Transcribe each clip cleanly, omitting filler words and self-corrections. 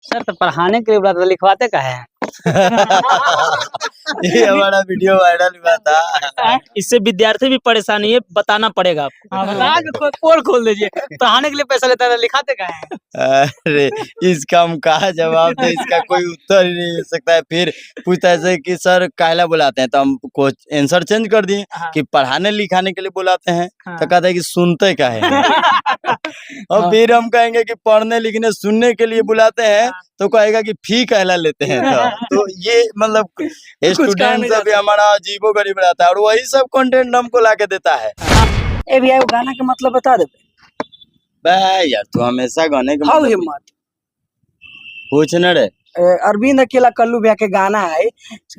Sir तो पढ़ाने के लिए बोला था, लिखवाते का है? ये हमारा वीडियो वायरल हुआ था। इससे विद्यार्थी भी परेशान है, ये बताना पड़ेगा आपको। बता के पोल खोल दीजिए। पढ़ाने के लिए पैसा लेता है, लिखाते का है? अरे इसका हम कहा जवाब दे, इसका कोई उत्तर ही नहीं हो सकता है। फिर पूछता है कि सर काहला बुलाते हैं, तो हम कुछ आंसर चेंज कर दिए कि पढ़ाने लिखाने के लिए बुलाते हैं। तो कहता है कि सुनते का है। और फिर हम कहेंगे कि पढ़ने लिखने सुनने के लिए बुलाते हैं, तो कहेगा कि फी कहला लेते हैं। तो ये मतलब स्टूडेंट सब हमारा अजीबो गरीब रहता है और वही सब कंटेंट हमको ला के देता है। ए भैया गाना का मतलब बता दे बे यार तू हमेशा गाने के हाउ मतलब हिम्मत पूछ न रे। अरविंद अकेला कल्लू भैया के गाना है,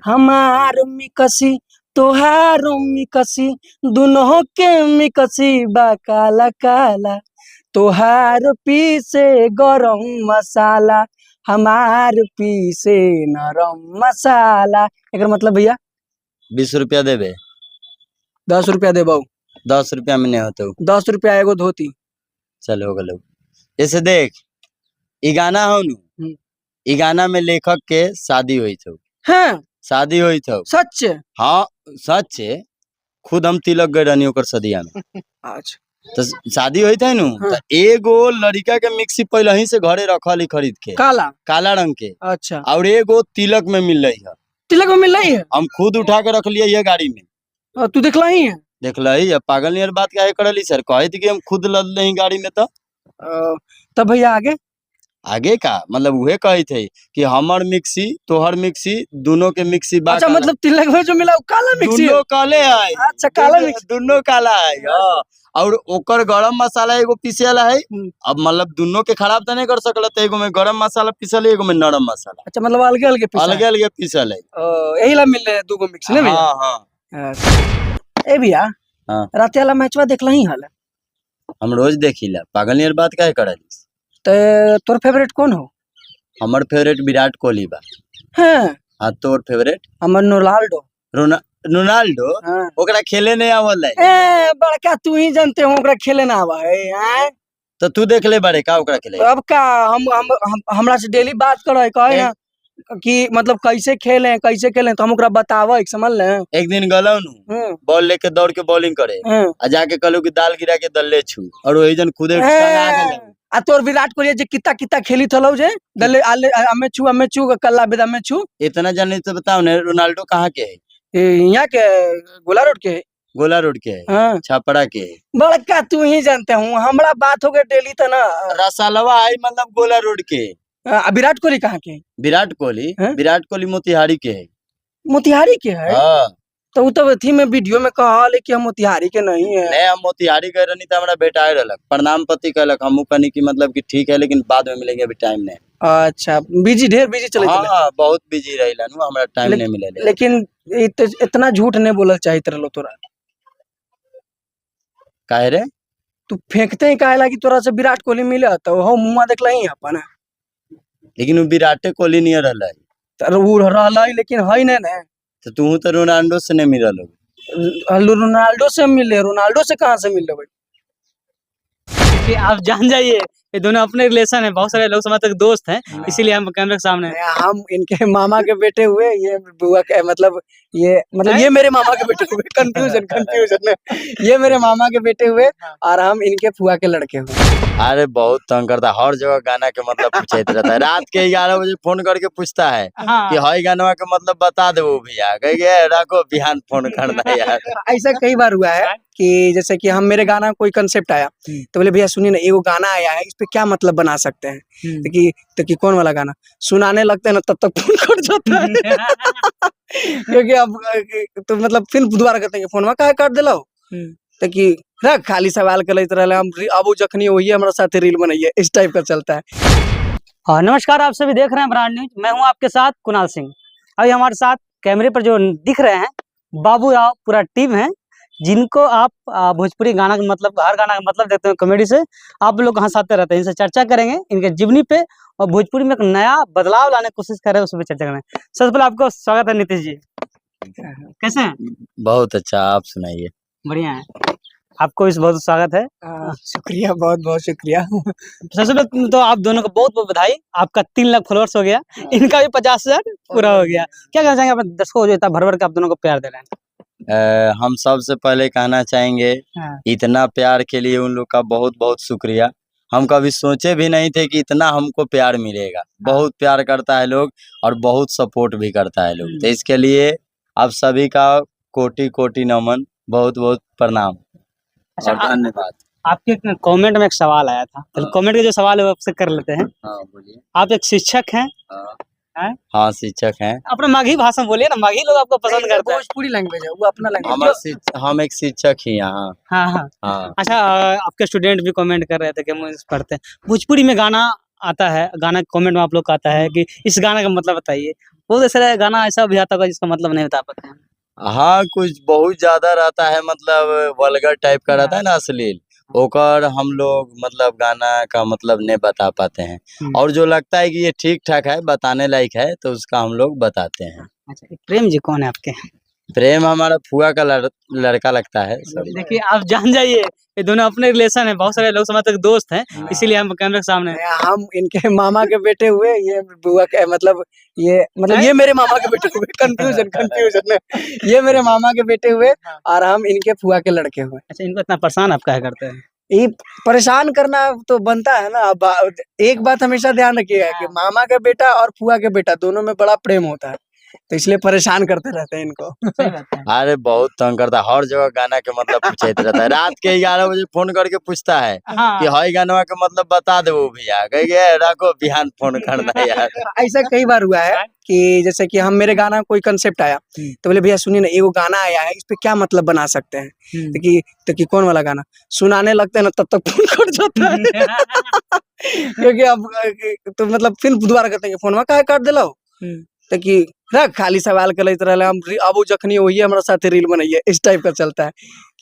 हमार मिकसी तोहार मिकसी दोनों के मिकसी बा काला काला, तोहार पीसे गरम मसाला हमार पीसे नरम मसाला। एकर मतलब भैया 20 रुपया देबे? 10 रुपया दे बाऊ। 10 रुपया में नहीं होते। 10 रुपया एगो धोती। चल हो गलो। जैसे देख ई गाना हो नु, ई गाना में लेखक के शादी हुई थी। हाँ शादी हुई थी। सच? हाँ सच है, खुद हम तिलक गए रहनी ओकर सदिया में। अच्छा तो शादी हुई थे नु, तो एगो लड़का के मिक्सी पहले ही से घरे रखल ही खरीद के, काला काला रंग के। अच्छा और एगो तिलक में मिल रही है। तिलक में मिल रही है? हम खुद उठा के रख लिए ये गाड़ी में। तू देखला ही है? देख ली पागल नियर बात काहे करली सर, कहे थी कि हम खुद लद ले गाड़ी में। तो तब भैया आगे आगे का मतलब वह कही थे कि हमर मिक्सी तोहर मिक्सी दोनों के मिक्सी बा। अच्छा मतलब तिलक में जो मिला वो काला मिक्सी है? दोनों काले है। अच्छा काला मिक्सी दोनों काला है। और ओकर गरम मसाला एगो पीसे वाला है। अब मतलब दोनों के खराब तो नहीं कर सकल, तो एगो में गरम मसाला पीसल है, एगो में नरम मसाला। अच्छा मतलब अलग अलग अलग अलग पीसल है। यही ला मिल रहे दो गो मिक्सी ना भैया? हाँ ए भैया हाँ रात वाला मैचवा देखला ही हाल? हम रोज देखिला, पागल नियर बात काहे करली। तो तोर फेवरेट कौन हो? हमर फेवरेट विराट कोहली बा। हाँ हाँ तोर फेवरेट? हमर रोनाल्डो। रोनाल्डो? हाँ। ओकरा खेले नहीं आवल है। ए बड़का तू ही जानते हो ओकरा खेले ना आवा है। तो तू देख ले बड़े का ओकरा खेले। अब का हम हमरा से डेली बात करे कहे ना कि मतलब कैसे खेले तो हम ओकरा बतावे समझ ले। एक दिन गलो नु बॉल लेके दौड़ के बॉलिंग करे, आ जाके कहलो कि दाल गिरा के दल्ले छू, और वही जन खुदे टंगा गेले। आ तोर विराट कोहली जे कितना कितना खेली थलो जे दल्ले आले अमे छू कल्ला बेदा में छू। इतना जाने तो बताओ ने, रोनाल्डो कहाँ के है? यहाँ के गोला रोड के है। गोला रोड के है? हाँ। छापड़ा के है। बड़का तू ही जानते हूँ, हमरा बात हो गए डेली तो ना। रसालवा आई मतलब गोला रोड के। विराट कोहली कहाँ के? विराट कोहली मोतिहारी के है। मोतिहारी के है? हाँ। तो वो तो थी में वीडियो में कहा कि हम मोतिहारी के नहीं है। नहीं हम मोतिहारी गए रहनी तो हमारा बेटा आए रहलक, प्रणाम पति कहलक, हमू कहनी कि मतलब कि ठीक है लेकिन बाद में मिलेंगे, अभी टाइम नहीं। अच्छा ढेर बिजी चले? हाँ बहुत बिजी रहिला नु, हमरा टाइम नहीं मिले। लेकिन इतना झूठ नहीं बोलल चाहिए रहलो तोरा। काहे रे? तू फेंकते ही काहे लागी तोरा से विराट कोहली मिले तो हो मुंह देखला ही अपन। लेकिन वो विराटे कोहली नहीं रहला है। तो वो रहला है लेकिन है नहीं ना। तो तू तो रोनाल्डो से नहीं मिलल हो। रोनाल्डो से मिले? रोनाल्डो से कहाँ से मिले भाई? आप जान जाइए ये दोनों अपने रिलेशन है, बहुत सारे लोग समझते हैं दोस्त हैं, इसीलिए हम कैमरे के सामने। हम इनके मामा के बेटे हुए, ये बुआ के मतलब ये मेरे मामा के बेटे हुए। कंफ्यूजन ये मेरे मामा के बेटे हुए और हम इनके फुआ के लड़के हुए। अरे बहुत तंग करता, हर जगह गाना के मतलब पूछते रहता है। रात के 11 बजे फोन करके पूछता है कि हई गाना के मतलब बता दे भैया, कहिए रखो बिहान फोन करना यार। ऐसा कई बार हुआ है कि जैसे कि हम मेरे गाना कोई कंसेप्ट आया तो बोले भैया सुनिए ना एगो गाना आया है, इस पे क्या मतलब बना सकते हैं? तो कि कौन वाला गाना सुनाने लगते हैं ना तब तक फोन कट जाता है। क्योंकि अब तो मतलब फिर दोबारा कहते हैं फोन में काहे काट दिलो, तो कि खाली सवाल कर लेते रहे हम, अब जखनी वही हमारे साथ रील बनाइए, इस टाइप का चलता है। नमस्कार, आप सभी देख रहे हैं ब्रांड न्यूज, मैं हूं आपके साथ कुणाल सिंह। अभी हमारे साथ कैमरे पर जो दिख रहे हैं बाबू राव पूरा टीम है, जिनको आप भोजपुरी गाना का मतलब हर गाना का मतलब देखते हैं कॉमेडी से, आप लोग हंसाते रहते हैं। इनसे चर्चा करेंगे इनके जीवनी पे और भोजपुरी में एक नया बदलाव लाने की कोशिश कर रहे हैं, उस पर चर्चा करेंगे। सबसे पहले आपको स्वागत है नीतीश जी, कैसे हैं? बहुत अच्छा, आप सुनाइए। बढ़िया है। आपको इस बहुत स्वागत है। शुक्रिया, बहुत बहुत शुक्रिया। सबसे पहले तो आप दोनों को बहुत बहुत बधाई, आपका 3 लाख फॉलोअर्स हो गया, इनका भी 50,000 पूरा हो गया। क्या कहना चाहेंगे अपने दर्शकों को जो इतना भर भर के आप दोनों को प्यार दे रहे हैं? हम सबसे पहले कहना चाहेंगे हाँ। इतना प्यार के लिए उन लोग का बहुत बहुत शुक्रिया। हम कभी सोचे भी नहीं थे कि इतना हमको प्यार मिलेगा। बहुत प्यार करता है लोग और बहुत सपोर्ट भी करता है लोग, तो इसके लिए आप सभी का कोटि कोटि नमन, बहुत बहुत प्रणाम अच्छा, और धन्यवाद। आपके कमेंट में एक सवाल आया था, तो हाँ। कमेंट के जो सवाल है वो आपसे कर लेते हैं। हाँ बोलिए। आप एक शिक्षक हैं, हैं? हाँ शिक्षक हैं। अपना माघी भाषा बोलिए ना, माघी लोग आपको पसंद करते हैं। भोजपुरी लैंग्वेज है, वो अपना लैंग्वेज। हम एक शिक्षक ही यहाँ। हाँ हाँ। हाँ अच्छा, आपके स्टूडेंट भी कमेंट कर रहे थे कि मुझे पढ़ते हैं भोजपुरी में गाना आता है, गाना कमेंट में आप लोग का आता है कि इस गाना का मतलब बताइए। बहुत ऐसा गाना ऐसा भी आता होगा जिसका मतलब नहीं बता पाते हैं। हाँ, कुछ बहुत ज्यादा रहता है, मतलब वल्गर टाइप का रहता है ना, अश्लील, ओकर हम लोग मतलब गाना का मतलब नहीं बता पाते हैं। और जो लगता है कि ये ठीक ठाक है, बताने लायक है, तो उसका हम लोग बताते हैं। अच्छा, प्रेम जी कौन है आपके? प्रेम हमारा फुआ का लड़का लगता है। देखिए आप जान जाइए, ये दोनों अपने रिलेशन है, बहुत सारे लोग समझते हैं कि दोस्त हैं, इसीलिए हम कैमरे के सामने हैं। हम इनके मामा के बेटे हुए, ये बुआ के मतलब ये मेरे मामा के बेटे हुए। कंफ्यूजन ये मेरे मामा के बेटे हुए और हम इनके फुआ के लड़के हुए। अच्छा, इनको इतना परेशान आप क्या करते हैं? ये परेशान करना तो बनता है ना। अब एक बात हमेशा ध्यान रखिएगा कि मामा का बेटा और फुआ के बेटा दोनों में बड़ा प्रेम होता है, तो इसलिए परेशान करते रहते हैं इनको। सही बात है। अरे बहुत तंग करता है, हर जगह गाना के मतलब पूछते रहता है। रात के 11 बजे फोन करके पूछता है कि हई गाना के मतलब बता दे, वो भैया कहिए रखो बिहान फोन करना यार। ऐसा कई बार हुआ है कि जैसे कि हम मेरे गाना कोई कंसेप्ट आया तो बोले भैया सुनिए ना, एगो गाना आया है, इस पे क्या मतलब बना सकते हैं। तो कि कौन वाला गाना सुनाने लगते हैं ना, तब तक फोन कट जाता है। क्योंकि अब तो मतलब फिर दोबारा करते हैं फोन में काहे काट दिला तो कि रख खाली सवाल कर लेते रहे हम, अब वो जखनी वही हमारे साथ रील बनाइए, इस टाइप का चलता है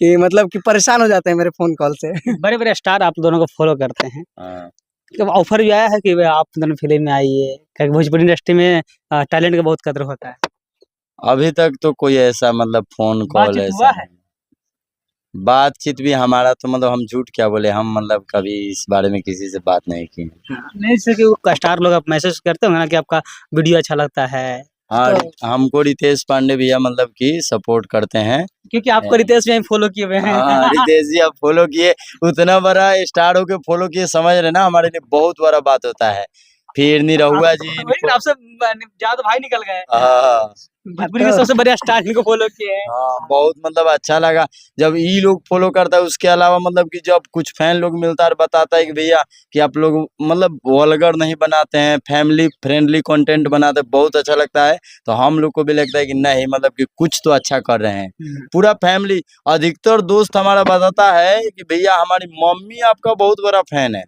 कि मतलब कि परेशान हो जाते हैं मेरे फोन कॉल से। बड़े बड़े स्टार आप दोनों को फॉलो करते हैं, जब ऑफर भी आया है कि आप दोनों फिल्म में आइए, क्योंकि भोजपुरी इंडस्ट्री में टैलेंट का बहुत कदर होता है। अभी तक तो कोई ऐसा मतलब फोन कॉल बातचीत हुआ है? बातचीत भी हमारा तो मतलब हम झूठ क्या बोले, हम मतलब कभी इस बारे में किसी से बात नहीं की। नहीं, जैसे कि वो स्टार लोग आप मैसेज करते होंगे ना कि आपका वीडियो अच्छा लगता है। हाँ, तो हमको रितेश पांडे भैया मतलब कि सपोर्ट करते हैं, क्योंकि आपको रितेश भी फॉलो किए हुए हैं। हाँ रितेश जी आप फॉलो किए, उतना बड़ा स्टार होके फॉलो किए, समझ रहे ना, हमारे लिए बहुत बड़ा बात होता है। फिर निरहुआ जी आपसे ज्यादा भाई निकल गए। हाँ भोजपुरी के सबसे बड़े स्टार इनको फॉलो किए हैं। हाँ, बहुत मतलब अच्छा लगा जब ये लोग फॉलो करता है। उसके अलावा मतलब कि जब कुछ फैन लोग मिलता है और बताता है कि भैया कि आप लोग मतलब वल्गर नहीं बनाते हैं, फैमिली फ्रेंडली कंटेंट बनाते हैं, बहुत अच्छा लगता है। तो हम लोग को भी लगता है कि नहीं मतलब कि कुछ तो अच्छा कर रहे हैं। पूरा फैमिली, अधिकतर दोस्त हमारा बताता है कि भैया हमारी मम्मी आपका बहुत बड़ा फैन है।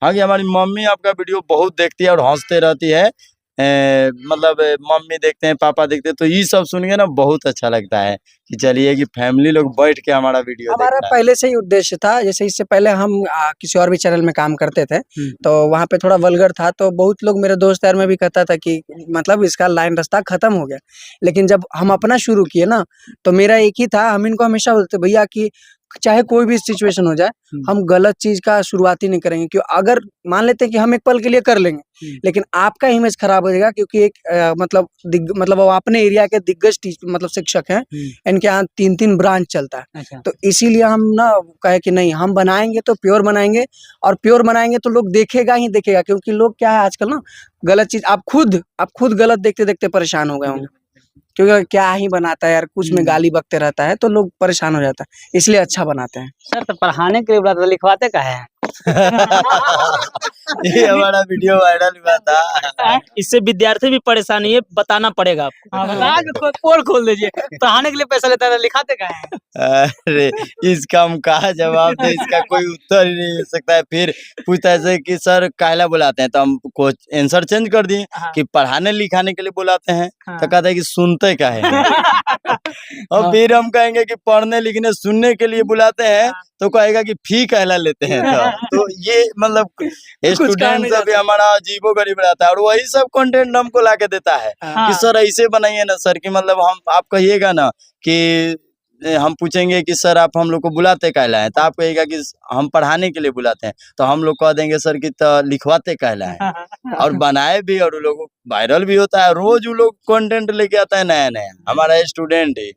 हाँ कि हमारी मम्मी आपका वीडियो बहुत देखती है और हंसते रहती है। मतलब मम्मी देखते हैं, पापा देखते हैं, तो ये सब सुन के ना बहुत अच्छा लगता है कि चलिए कि फैमिली लोग बैठ के हमारा वीडियो हमारा देखता है। पहले से ही उद्देश्य था, जैसे इससे पहले हम किसी और भी चैनल में काम करते थे, तो वहाँ पे थोड़ा वल्गर था, तो बहुत लोग मेरे दोस्त यार में भी कहता था कि मतलब इसका लाइन रास्ता खत्म हो गया। लेकिन जब हम अपना शुरू किए ना, तो मेरा एक ही था, हम इनको हमेशा बोलते भैया कि चाहे कोई भी सिचुएशन हो जाए, हम गलत चीज का शुरुआत ही नहीं करेंगे। क्यों, अगर मान लेते हैं कि हम एक पल के लिए कर लेंगे, लेकिन आपका इमेज खराब हो जाएगा, क्योंकि एक मतलब वो अपने एरिया के दिग्गज मतलब शिक्षक हैं, इनके यहाँ 3-3 ब्रांच चलता है। अच्छा। तो इसीलिए हम ना कहे कि नहीं, हम बनाएंगे तो प्योर बनाएंगे, और प्योर बनाएंगे तो लोग देखेगा ही देखेगा। क्योंकि लोग क्या है आजकल ना, गलत चीज आप खुद गलत देखते देखते परेशान हो गए होंगे, क्योंकि क्या ही बनाता है यार, कुछ में गाली बकते रहता है, तो लोग परेशान हो जाता है, इसलिए अच्छा बनाते हैं। सर, तो पढ़ाने के लिए बुलाते तो लिखवाते काहे हैं? ये हमारा वीडियो वायरल हुआ था। इससे विद्यार्थी भी परेशानी है, बताना पड़ेगा आपको। हाँ, बता के पोल खोल दीजिए। पढ़ाने के लिए पैसा लेता है, लिखाते काहे हैं? अरे इसका हम कहा जवाब दे, इसका कोई उत्तर ही नहीं हो सकता है। फिर पूछता है कि सर काहला बुलाते हैं, तो हम कुछ आंसर चेंज कर दिए कि पढ़ाने लिखाने के लिए बुलाते हैं। तो कहता है कि सुनते काहे हैं। और फिर हम कहेंगे कि पढ़ने लिखने सुनने के लिए बुलाते हैं, तो कहेगा कि फी कहला लेते हैं। तो ये मतलब स्टूडेंट सब भी हमारा अजीबोगरीब रहता है, और वही सब कंटेंट हमको ला के देता है कि सर ऐसे बनाइए ना सर, कि मतलब हम आप कहिएगा ना कि हम पूछेंगे कि सर आप हम लोग को बुलाते कहला है, तो आप कहेगा कि हम पढ़ाने के लिए बुलाते हैं, तो हम लोग कह देंगे सर कि तो लिखवाते कहला है। और बनाए भी और लोग वायरल भी होता है, रोज वो लोग कंटेंट लेके आता है नया नया। हमारा स्टूडेंट है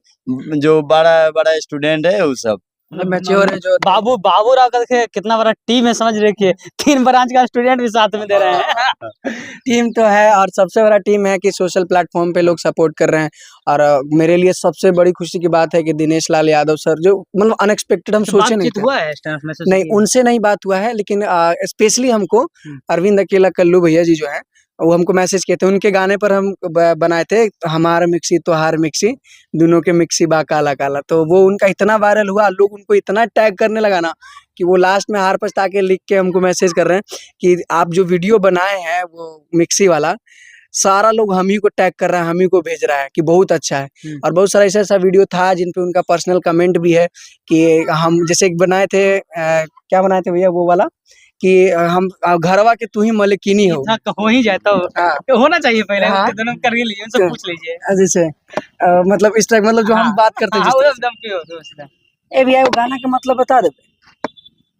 जो बड़ा बड़ा स्टूडेंट है वो सब मैच्योर है जो बाबू राव का देखिए कितना बड़ा टीम है, समझ रखिए 3 ब्रांच का स्टूडेंट भी साथ में दे रहे हैं। टीम तो है, और सबसे बड़ा टीम है कि सोशल प्लेटफॉर्म पे लोग सपोर्ट कर रहे हैं। और मेरे लिए सबसे बड़ी खुशी की बात है कि दिनेश लाल यादव सर जो मतलब अनएक्सपेक्टेड हम सोचे नहीं थे। हुआ है स्टाफ में नहीं, उनसे नहीं बात हुआ है, लेकिन स्पेशली हमको अरविंद अकेला कल्लू भैया जी जो है वो हमको मैसेज किए थे। उनके गाने पर हम बनाए थे हमार मिक्सी तोहार मिक्सी दोनों के मिक्सी बा काला काला, तो वो उनका इतना वायरल हुआ, लोग उनको इतना टैग करने लगा ना कि वो लास्ट में हार पछता के लिख के हमको मैसेज कर रहे हैं कि आप जो वीडियो बनाए हैं वो मिक्सी वाला सारा लोग हम ही को टैग कर रहा है, हम ही को भेज रहा है कि बहुत अच्छा है। और बहुत सारा ऐसा ऐसा वीडियो था जिन पे उनका पर्सनल कमेंट भी है कि हम जैसे एक बनाए थे क्या बनाए थे भैया वो वाला कि हम घरवा के तू ही मलिकिनी हो। हो ही जाए तो हाँ। होना चाहिए पहले, हाँ। उसके दोनों कर ही लीजिए, उनसे पूछ लीजिए। जैसे मतलब इस टाइप मतलब जो हम बात करते हैं हाँ, जिस तरह एकदम पे हो तो से। ए भैया वो गाना का मतलब बता दे।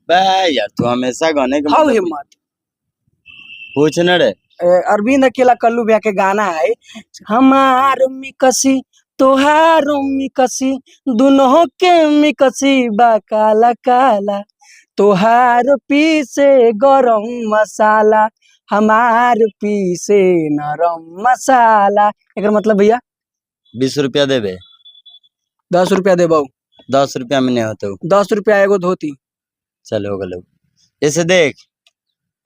बे यार तू हमेशा गाने के हाउ मतलब हिम्मत पूछ न रे। अरविंद अकेला कल्लू भैया के गाना है हमार मिकसी तोहार मिकसी दोनों के मिकसी बा काला काला तोहार पीसे गरम मसाला हमार पीसे नरम मसाला। एकर मतलब भैया 20 रुपया देबे, 10 रुपया देबो। 10 रुपया में नहीं होते 10 रुपया एगो धोती। चलो गलो। जैसे देख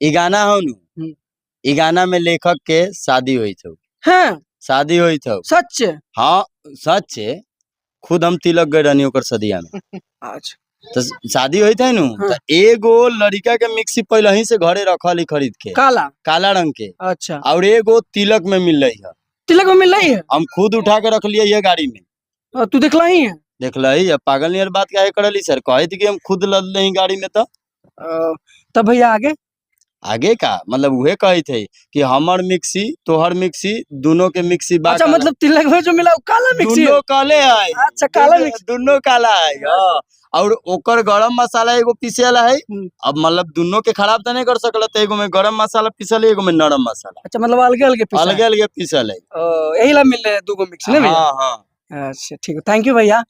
ई गाना हो नु, ई गाना में लेखक के शादी हुई थी, हाँ शादी हुई थी। सच। हाँ सच है, खुद हम तिलक गए रहनी ओकर सदिया में। अच्छा तो शादी हुई थी नु, हाँ। तो एगो लड़का के मिक्सी पहले ही से घरे रखल ही खरीद के काला काला रंग के, अच्छा और एगो तिलक में मिल रही है। तिलक में मिल रही है हम खुद उठा के रख लिए ये गाड़ी में। और तू दिखला ही है देख ली अब पागल नियर बात क्या करली सर, कहे थी कि हम खुद लद नहीं गाड़ी में। तो तब भैया आगे आगे का मतलब वह कही थे कि हमर मिक्सी तोहर मिक्सी दोनों के मिक्सी बा अच्छा काला। मतलब तिलक में जो मिला वो काला मिक्सी है। दोनों काले है। अच्छा काला मिक्सी दोनों काला है हाँ। और ओकर गरम मसाला एगो पीसे वाला है। अब मतलब दोनों के खराब तो नहीं कर सकल, तो एगो में गरम मसाला पीसल है, एगो में नरम मसाला। अच्छा मतलब अलग अलग पीसा अलग अलग पीसल है। यही ला मिल रहे हैं दो मिक्सी ना भैया। हाँ हाँ अच्छा ठीक है, थैंक यू भैया।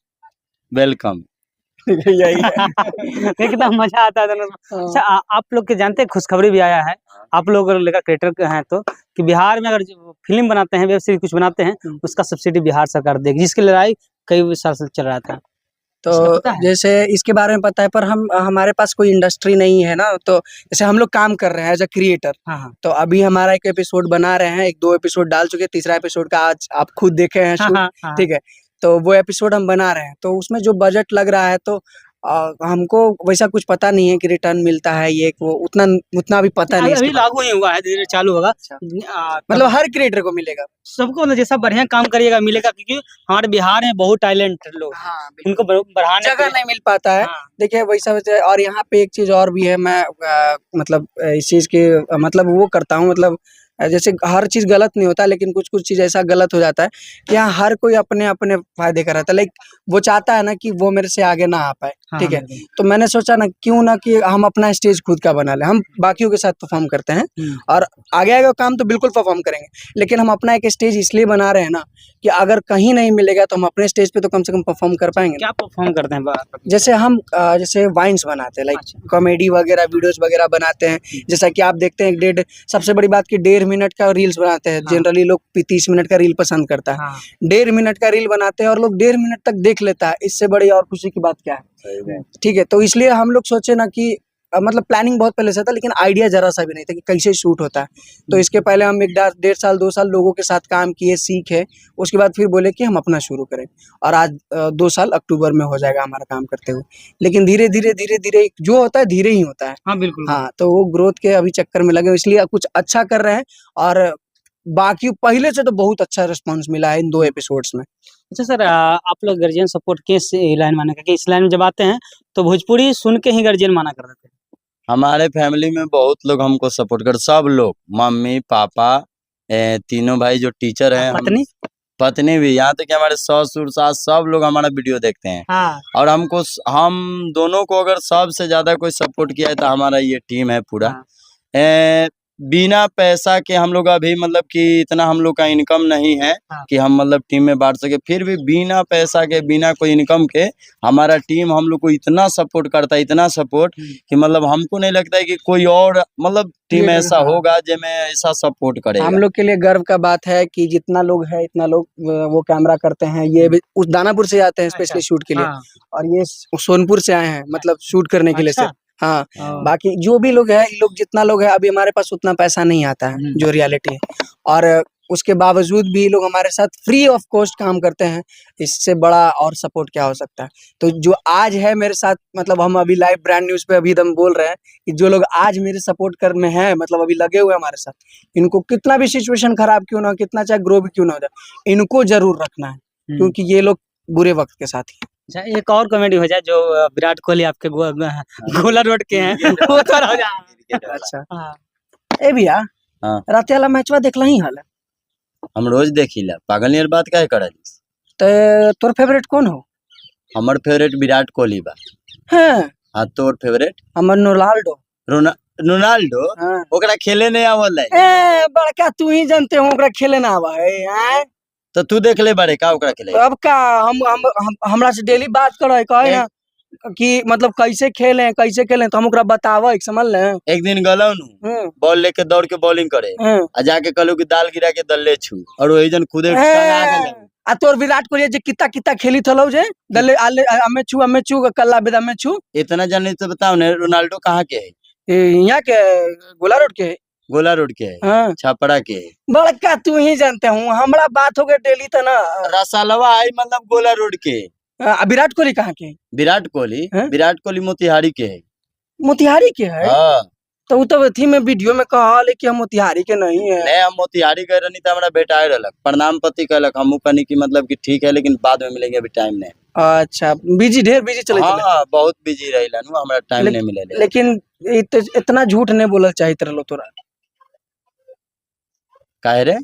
वेलकम। यही है। कितना मजा आता है दोनों में। अच्छा आप लोग के जानते हैं खुशखबरी भी आया है, आप लोग अगर लेकर क्रिएटर हैं तो, कि बिहार में अगर जो फिल्म बनाते हैं वेब सीरीज कुछ बनाते हैं उसका सब्सिडी बिहार सरकार देगी, जिसकी लड़ाई कई साल से चल रहा था। तो जैसे इसके बारे में पता है, पर हम हमारे पास कोई इंडस्ट्री नहीं है ना, तो जैसे हम लोग काम कर रहे हैं एज अ क्रिएटर। हाँ। तो अभी हमारा एक एपिसोड बना रहे हैं, 1-2 एपिसोड डाल चुके हैं, तीसरा एपिसोड का आज आप खुद देखे हैं शूट। हाँ। ठीक है, तो वो एपिसोड हम बना रहे हैं, तो उसमें जो बजट लग रहा है तो हमको वैसा कुछ पता नहीं है कि रिटर्न मिलता है ये वो उतना भी पता नहीं। अभी लागू ही हुआ है, धीरे चालू होगा। मतलब हर क्रिएटर को मिलेगा, सबको मतलब जैसा बढ़िया काम करिएगा मिलेगा, क्योंकि हमारे बिहार में बहुत टैलेंटेड लोग हैं, हाँ उनको बढ़ाने जगह नहीं मिल पाता है। हाँ। देखिए वैसा और यहाँ पे एक चीज और भी है, मैं मतलब इस चीज के मतलब वो करता हूँ, मतलब जैसे हर चीज गलत नहीं होता, लेकिन कुछ कुछ चीज ऐसा गलत हो जाता है कि यहाँ हर कोई अपने अपने फायदे का रहता है। लाइक वो चाहता है ना कि वो मेरे से आगे ना आ पाए। ठीक है, तो मैंने सोचा ना क्यों ना कि हम अपना स्टेज खुद का बना ले। हम बाकियों के साथ परफॉर्म करते हैं और आगे आगे काम तो बिल्कुल परफॉर्म करेंगे, लेकिन हम अपना एक स्टेज इसलिए बना रहे हैं ना कि अगर कहीं नहीं मिलेगा तो हम अपने स्टेज पे तो कम से कम परफॉर्म कर पाएंगे। क्या परफॉर्म करते हैं जैसे हम जैसे वाइन्स बनाते हैं, लाइक कॉमेडी वगैरह वीडियोस वगैरह बनाते हैं। जैसा कि आप देखते हैं सबसे बड़ी बात की 1.5 मिनट का रील्स बनाते हैं। जनरली लोग 30 मिनट का रील पसंद करता है। 1.5 मिनट का रील बनाते हैं और लोग 1.5 मिनट तक देख लेता है, इससे बड़ी और खुशी की बात क्या है। ठीक है, तो इसलिए हम लोग सोचे ना कि मतलब प्लानिंग बहुत पहले से था, लेकिन आइडिया जरा सा भी नहीं था कि कैसे शूट होता है। तो इसके पहले हम 1.5 साल 2 साल लोगों के साथ काम किए, सीखे, उसके बाद फिर बोले कि हम अपना शुरू करें, और आज 2 साल अक्टूबर में हो जाएगा हमारा काम करते हुए। लेकिन धीरे धीरे जो होता है धीरे ही होता है। हाँ बिल्कुल। हाँ, तो वो ग्रोथ के अभी चक्कर में लगे, इसलिए कुछ अच्छा कर रहे हैं, और बाकी पहले से तो बहुत अच्छा रिस्पांस मिला है इन 2 एपिसोड्स में। अच्छा सर, आप लोग गार्जियन सपोर्ट किस लाइन माने, क्योंकि इस लाइन में जब आते हैं तो भोजपुरी सुन के ही गार्जियन माना करते थे। हमारे फैमिली में बहुत लोग हमको सपोर्ट कर, सब लोग, मम्मी पापा, तीनों भाई जो टीचर हैं, पत्नी पत्नी भी, यहाँ तक कि हमारे ससुर सास सब लोग हमारा वीडियो देखते हैं। हाँ और हम दोनों को अगर सबसे ज्यादा कोई सपोर्ट किया है तो हमारा ये टीम है पूरा। हाँ। बिना पैसा के हम लोग अभी मतलब कि इतना हम लोग का इनकम नहीं है हाँ। कि हम मतलब टीम में बांट सके, फिर भी बिना पैसा के बिना कोई इनकम के हमारा टीम हम लोग को इतना सपोर्ट करता है, इतना सपोर्ट कि मतलब हमको नहीं लगता है कि कोई और मतलब टीम ये ऐसा हाँ। होगा जिसमें ऐसा सपोर्ट करेगा। हम लोग के लिए गर्व का बात है कि जितना लोग है इतना लोग वो कैमरा करते हैं। ये भी उस दानापुर से आते हैं स्पेशली शूट के लिए, हाँ, और ये सोनपुर से आए हैं मतलब शूट करने के लिए अच्छा। सिर्फ। हाँ, हाँ। बाकी जो भी लोग है, ये लोग जितना लोग है, अभी हमारे पास उतना पैसा नहीं आता है जो रियलिटी है, और उसके बावजूद भी ये लोग हमारे साथ फ्री ऑफ कॉस्ट काम करते हैं। इससे बड़ा और सपोर्ट क्या हो सकता है। तो जो आज है मेरे साथ, मतलब हम अभी लाइव ब्रांड न्यूज पे अभी हम बोल रहे हैं कि जो लोग आज मेरे सपोर्ट कर में हैं, मतलब अभी लगे हुए हैं हमारे साथ, इनको कितना भी सिचुएशन खराब क्यों ना हो, कितना चाहे ग्रो भी क्यों ना हो जाए, इनको जरूर रखना है, क्योंकि ये लोग बुरे वक्त के साथ ही। अच्छा, एक और कॉमेडी हो जाए जो विराट कोहली आपके गोला रोड के हैं वो थोड़ा हो जाए। अच्छा, हाँ। ए भैया, हाँ। रात वाला मैचवा देखला ही हाल हम रोज देखिला, पागल नियर बात काहे करल। तो तोर फेवरेट कौन हो? हमर फेवरेट विराट कोहली बा। हाँ, हाँ, तोर फेवरेट हमर रोनाल्डो। रोनाल्डो। हाँ। ओकरा खेले नहीं आवल है ए बड़का तू ही जानते हो ओकरा खेले ना आवा है, हैं? तो तू देख ले बारे का ओकरा खेले। अब का हम हमरा से डेली बात करे कहे ना कि मतलब कैसे खेले तो हम ओकरा बतावे, समझ ले। एक दिन गलो नु बॉल लेके दौड़ के बॉलिंग करे, आ जाके कहलो कि दाल गिरा के दल्ले छू, और वही जन खुदे टंगा गेले। आ तोर विराट कोहली जे कितना कितना खेली थलो जे दल्ले आले अमे छू कल्ला बेदा में छू। इतना जाने तो बताओ ने, रोनाल्डो कहाँ के है? यहाँ के गोला रोड के। गोला रोड के है, हाँ, छापड़ा के है। बड़का तू ही जानते हूँ, हमरा बात हो गए डेली तो ना। रसालवा आई मतलब गोला रोड के। विराट कोहली कहाँ के? विराट कोहली हैं? विराट कोहली मोतिहारी के है। मोतिहारी के है? हाँ, तो वो तो थी में वीडियो में कहा लेकिन हम मोतिहारी के नहीं है। नहीं हम मोतिहारी गए रहनी तो हमारा बेटा आए रहलक, प्रणाम पति कहलक, हमू कहनी कि मतलब कि ठीक है लेकिन बाद में मिलेंगे, अभी टाइम नहीं। अच्छा, ढेर बिजी चले चले। हाँ, बहुत बिजी रहिला नु, हमरा टाइम नहीं मिले। लेकिन इतना झूठ नहीं बोलल चाहिए रहलो तोरा। काहे रे?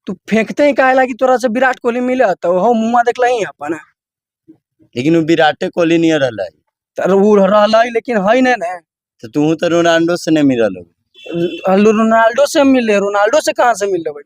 तू फेंकते ही काहे लागी तोरा से विराट कोहली मिले तो हो मुंह देखला ही अपन। लेकिन वो विराटे कोहली नहीं रहला है। तो वो रहला ही, लेकिन है नहीं ना। तो तू तो रोनाल्डो से नहीं मिलल हो। रोनाल्डो से मिले, रोनाल्डो से कहाँ से मिले भाई?